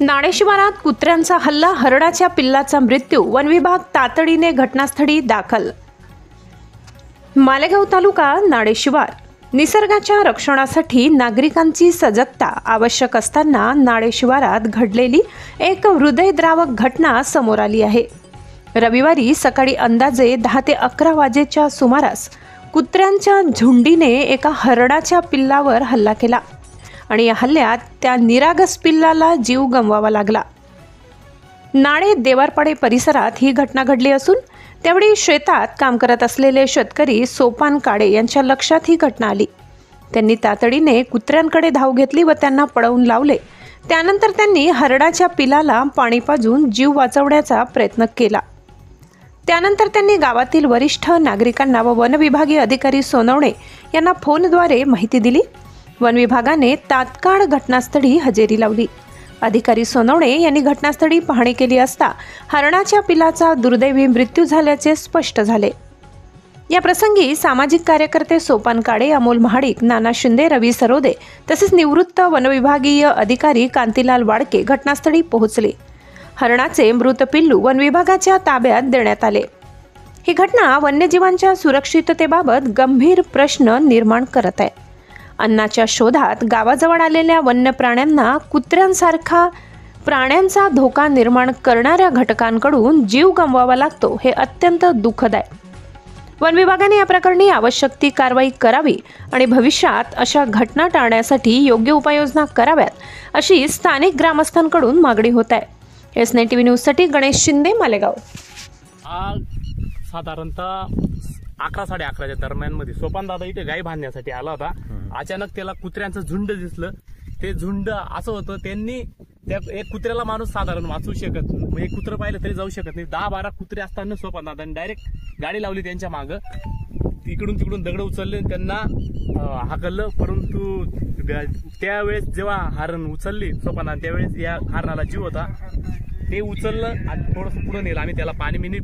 नाणे शिवारात कुत्र्यांचा हल्ला, हरणाच्या पिल्लाचा मृत्यू, वन विभाग तातडीने घटनास्थळी दाखल। मालेगाव तालुका नाणे शिवार निसर्गाच्या रक्षणासाठी नागरिकांची सजगता आवश्यक असताना नाणे शिवारात घडलेली एक हृदयद्रावक घटना समोर आली आहे। रविवारी सकाळी अंदाजे 10 ते 11 वाजेच्या सुमारास कुत्र्यांच्या झुंडीने एका हरणाच्या पिल्लावर हल्ला केला आणि या हल्ल्यात त्या निरागस पिल्लाला जीव गमवावा लागला। नाणे देवारपाडे परिसरात ही घटना घडली असून त्यावेळी शेतात काम करत असलेले शेतकरी सोपान काळे यांच्या लक्षात ही घटना आली। त्यांनी तातडीने कुत्र्यांकडे धाव घेतली व त्यांना पळवून लावले। त्यानंतर त्यांनी हरणाच्या पिलाला पाणी पाजून जीव वाचवण्याचा प्रयत्न केला। त्यानंतर त्यांनी गावातील वरिष्ठ नागरिकांना व वन विभागीय अधिकारी सोनवणे यांना फोनद्वारे माहिती दिली। वन विभागाने तात्काळ घटनास्थळी हजेरी लावली। अधिकारी सोनवणे यांनी घटनास्थळी पाहणी केली असता हरणाच्या पिलाचा दुर्दैवी मृत्यू झाल्याचे स्पष्ट झाले। या प्रसंगी सामाजिक कार्यकर्ते सोपान काळे, अमोल महाडिक, नाना शिंदे, रवी सरोदे तसेच निवृत्त वनविभागीय अधिकारी कांतीलाल वाडके घटनास्थळी पोहोचले। हरणाचे मृत पिल्लू वन विभागाच्या ताब्यात देण्यात आले। ही घटना वन्यजीवांच्या सुरक्षिततेबाबत गंभीर प्रश्न निर्माण करत आहे। अन्नाच्या शोधात गावाजवळ आलेल्या वन्य प्राण्यांना कुत्र्यांसारखा प्राण्यांचा धोका निर्माण करणाऱ्या घटकांकडून जीव गमवावा लागतो, हे अत्यंत दुःखद आहे। वन विभागाने या प्रकरणी आवश्यक ती कारवाई करावी आणि भविष्यात अशा घटना टाळण्यासाठी योग्य उपाययोजना कराव्यात, अशी स्थानिक ग्रामस्थांकडून मागणी होत आहे। S9 TV न्यूजसाठी गणेश शिंदे, मालेगाव। आज साधारणतः 11-11:30 दरम्यान मध्ये सोपान दादा इथे गाय बांधण्यासाठी आला होता। अचानक त्याला कुत्र्यांचं झुंड दिसलं। ते झुंड असं होतं, त्यांनी त्या एक कुत्र्याला माणूस साधारण वाचू शकत नाही, एक कुत्र पाहिलं तरी जाऊ शकत नाही। 10-12 कुत्रे असताना सोपान दादांनी डायरेक्ट गाडी लावली त्यांच्या मागं, तिकडून तिकडून दगड उचलले, त्यांना हाकललं। परंतु त्यावेळेस जेव्हा हरण उचलली सोपान, त्यावेळेस या हरणाला जीव होता, ते उचललं आणि थोडंसं पुढे नेलं आणि त्याला पाणी